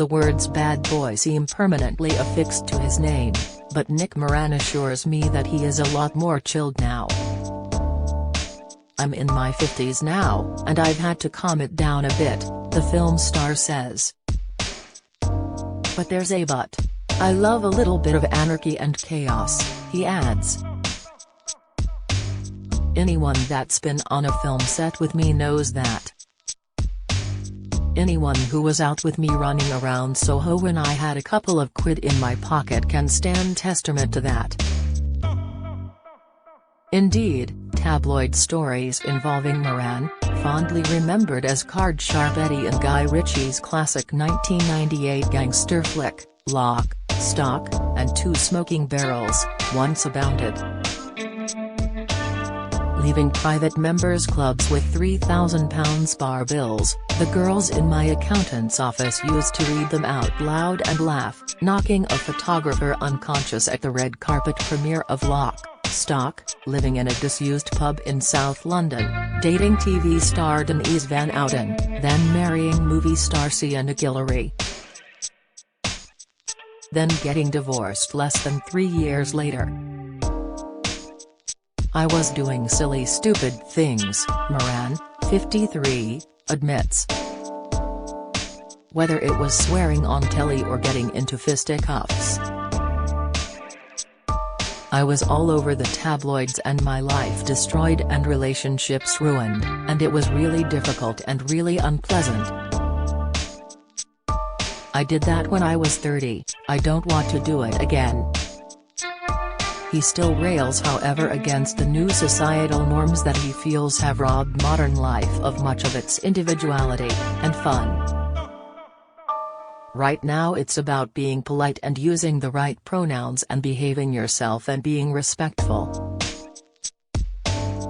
The words bad boy seem permanently affixed to his name, but Nick Moran assures me that he is a lot more chilled now. "I'm in my 50s now, and I've had to calm it down a bit," the film star says. But there's a but. "I love a little bit of anarchy and chaos," he adds. "Anyone that's been on a film set with me knows that. Anyone who was out with me running around Soho when I had a couple of quid in my pocket can stand testament to that." Indeed, tabloid stories involving Moran, fondly remembered as card-sharp Eddie in Guy Ritchie's classic 1998 gangster flick, Lock, Stock, and Two Smoking Barrels, once abounded. Leaving private members' clubs with £3,000 bar bills, the girls in my accountant's office used to read them out loud and laugh, knocking a photographer unconscious at the red carpet premiere of Lock, Stock, living in a disused pub in South London, dating TV star Denise Van Outen, then marrying movie star Sienna Guillory. Then getting divorced less than 3 years later. "I was doing silly stupid things," Moran, 53, admits. Whether it was swearing on telly or getting into fisticuffs. "I was all over the tabloids and my life destroyed and relationships ruined, and it was really difficult and really unpleasant. I did that when I was 30, I don't want to do it again." He still rails however against the new societal norms that he feels have robbed modern life of much of its individuality and fun. "Right now it's about being polite and using the right pronouns and behaving yourself and being respectful.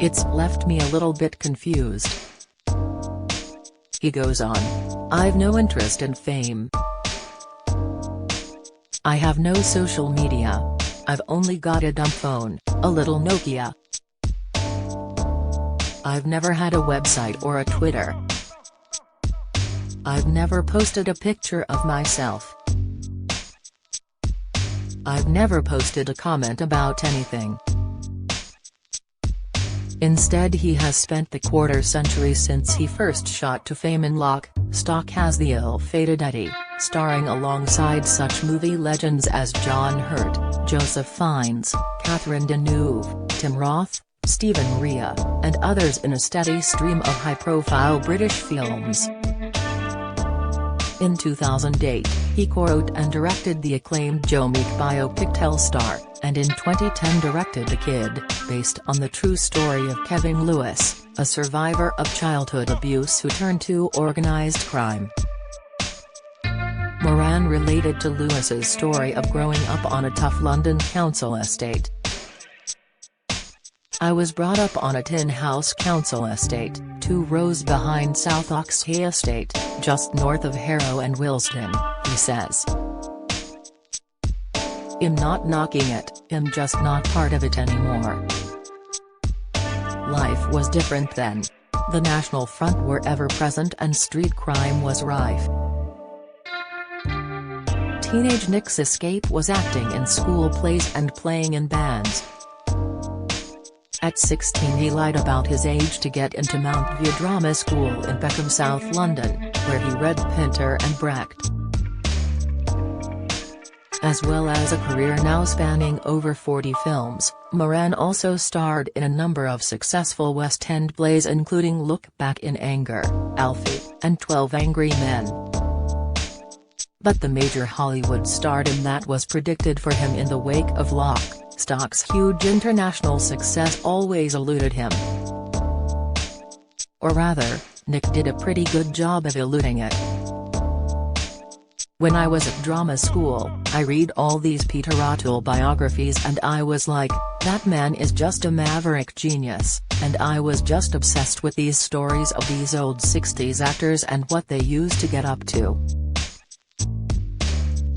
It's left me a little bit confused." He goes on, "I've no interest in fame. I have no social media. I've only got a dumb phone, a little Nokia. I've never had a website or a Twitter. I've never posted a picture of myself. I've never posted a comment about anything." Instead, he has spent the quarter-century since he first shot to fame in Lock, Stock as the ill-fated Eddie, starring alongside such movie legends as John Hurt, Joseph Fiennes, Catherine Deneuve, Tim Roth, Stephen Rea, and others in a steady stream of high-profile British films. In 2008, he co-wrote and directed the acclaimed Joe Meek biopic Telstar, and in 2010 directed The Kid, based on the true story of Kevin Lewis, a survivor of childhood abuse who turned to organized crime. Moran related to Lewis's story of growing up on a tough London council estate. "I was brought up on a tin house council estate, 2 rows behind South Oxhay Estate, just north of Harrow and Willesden," he says. "I'm not knocking it, I'm just not part of it anymore. Life was different then. The National Front were ever present and street crime was rife. Teenage Nick's escape was acting in school plays and playing in bands. At 16 he lied about his age to get into Mount View Drama School in Peckham, South London, where he read Pinter and Brecht. As well as a career now spanning over 40 films, Moran also starred in a number of successful West End plays including Look Back in Anger, Alfie, and 12 Angry Men. But the major Hollywood stardom that was predicted for him in the wake of Lock, Stock's huge international success always eluded him. Or rather, Nick did a pretty good job of eluding it. "When I was at drama school, I read all these Peter O'Toole biographies and I was like, that man is just a maverick genius, and I was just obsessed with these stories of these old 60s actors and what they used to get up to.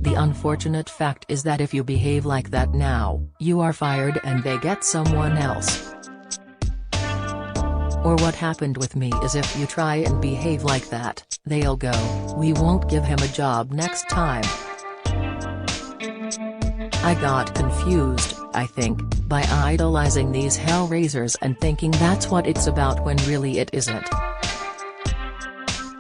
The unfortunate fact is that if you behave like that now, you are fired and they get someone else. Or what happened with me is if you try and behave like that, they'll go, we won't give him a job next time. I got confused, I think, by idolizing these hellraisers and thinking that's what it's about when really it isn't.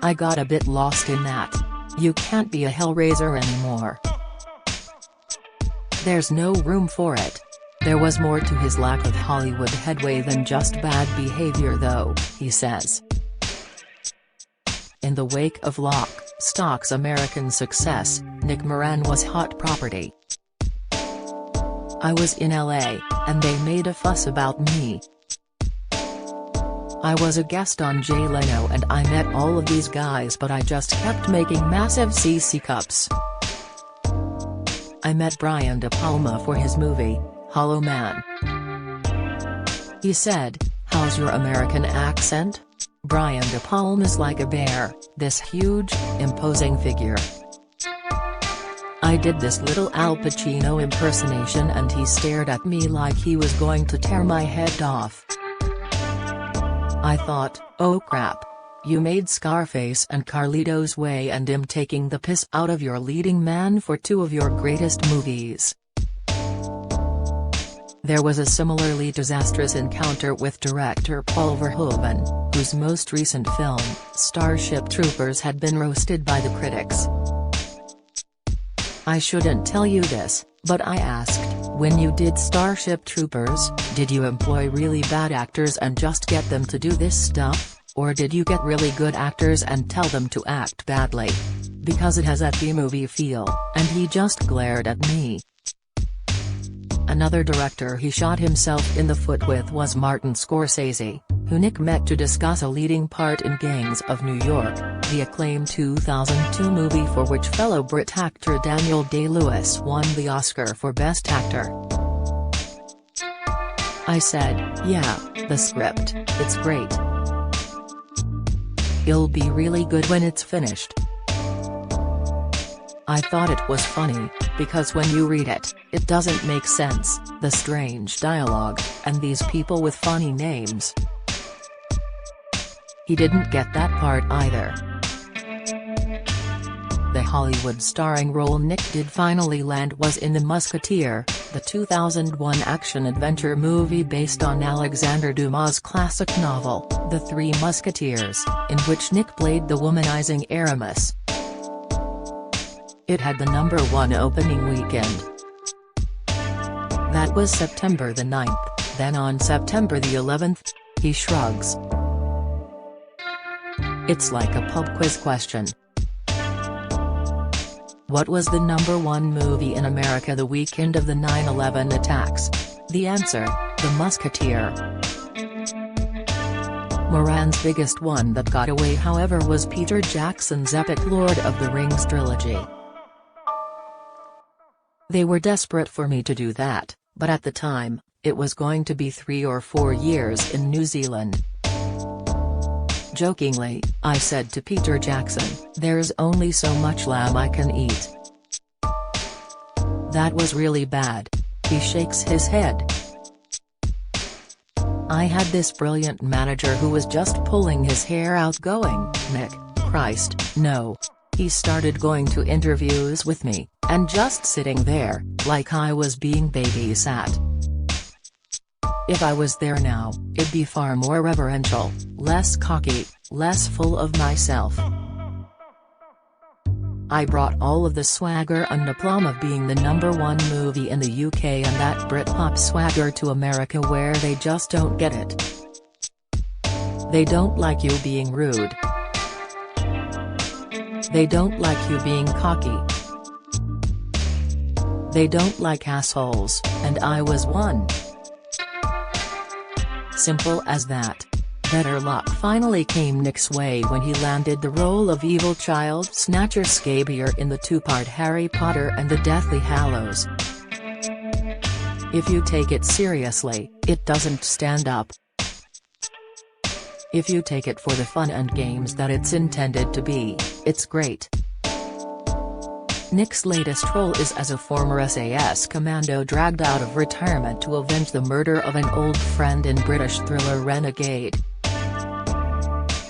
I got a bit lost in that. You can't be a hellraiser anymore. There's no room for it. There was more to his lack of Hollywood headway than just bad behavior though, he says. In the wake of Lock, Stock's American success, Nick Moran was hot property. I was in LA, and they made a fuss about me. I was a guest on Jay Leno and I met all of these guys, but I just kept making massive CC cups. I met Brian De Palma for his movie, Hollow Man. He said, "How's your American accent?" Brian De Palma's like a bear, this huge, imposing figure. I did this little Al Pacino impersonation and he stared at me like he was going to tear my head off. I thought, oh crap. You made Scarface and Carlito's Way and I'm taking the piss out of your leading man for two of your greatest movies. There was a similarly disastrous encounter with director Paul Verhoeven, whose most recent film, Starship Troopers, had been roasted by the critics. I shouldn't tell you this, but I asked, when you did Starship Troopers, did you employ really bad actors and just get them to do this stuff, or did you get really good actors and tell them to act badly? Because it has that B-movie feel, and he just glared at me. Another director he shot himself in the foot with was Martin Scorsese, who Nick met to discuss a leading part in Gangs of New York, the acclaimed 2002 movie for which fellow Brit actor Daniel Day-Lewis won the Oscar for Best Actor. I said, yeah, the script, it's great. It'll be really good when it's finished. I thought it was funny, because when you read it, it doesn't make sense, the strange dialogue, and these people with funny names. He didn't get that part either. The Hollywood starring role Nick did finally land was in The Musketeer, the 2001 action-adventure movie based on Alexandre Dumas' classic novel, The Three Musketeers, in which Nick played the womanizing Aramis. It had the #1 opening weekend. That was September the 9th, then on September the 11th, he shrugs. It's like a pub quiz question. What was the #1 movie in America the weekend of the 9/11 attacks? The answer, The Musketeer. Moran's biggest one that got away however was Peter Jackson's epic Lord of the Rings trilogy. They were desperate for me to do that, but at the time, it was going to be 3 or 4 years in New Zealand. Jokingly, I said to Peter Jackson, "There's only so much lamb I can eat." That was really bad. He shakes his head. I had this brilliant manager who was just pulling his hair out going, "Nick, Christ, no." He started going to interviews with me, and just sitting there, like I was being babysat. If I was there now, it'd be far more reverential, less cocky, less full of myself. I brought all of the swagger and aplomb of being the #1 movie in the UK and that Britpop swagger to America where they just don't get it. They don't like you being rude. They don't like you being cocky. They don't like assholes, and I was one. Simple as that. Better luck finally came Nick's way when he landed the role of evil child snatcher Scabier in the 2-part Harry Potter and the Deathly Hallows. If you take it seriously, it doesn't stand up. If you take it for the fun and games that it's intended to be, it's great. Nick's latest role is as a former SAS commando dragged out of retirement to avenge the murder of an old friend in British thriller Renegade.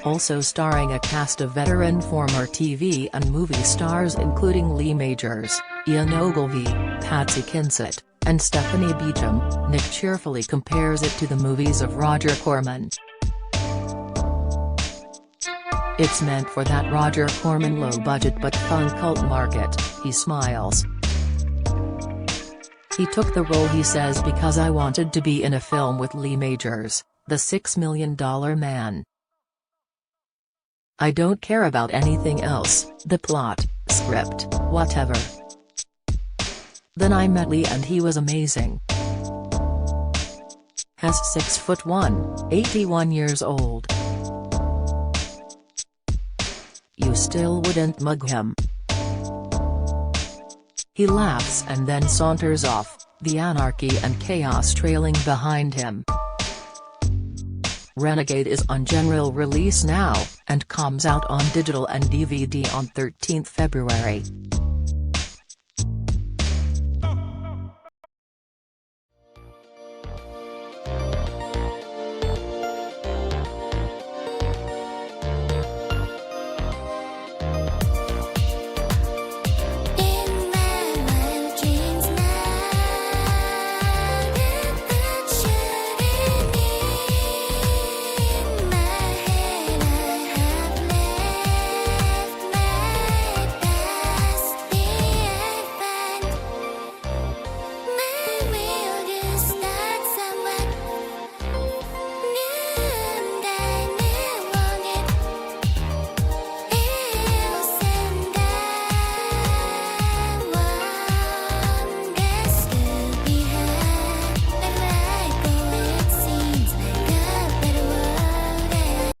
also starring a cast of veteran former TV and movie stars including Lee Majors, Ian Ogilvy, Patsy Kensit, and Stephanie Beacham. Nick cheerfully compares it to the movies of Roger Corman. "It's meant for that Roger Corman low-budget but fun cult market," he smiles. He took the role, he says, because I wanted to be in a film with Lee Majors, the $6 million man. I don't care about anything else, the plot, script, whatever. Then I met Lee and he was amazing. Has 6'1", 81 years old. You still wouldn't mug him. He laughs and then saunters off, the anarchy and chaos trailing behind him. Renegade is on general release now, and comes out on digital and DVD on 13 February.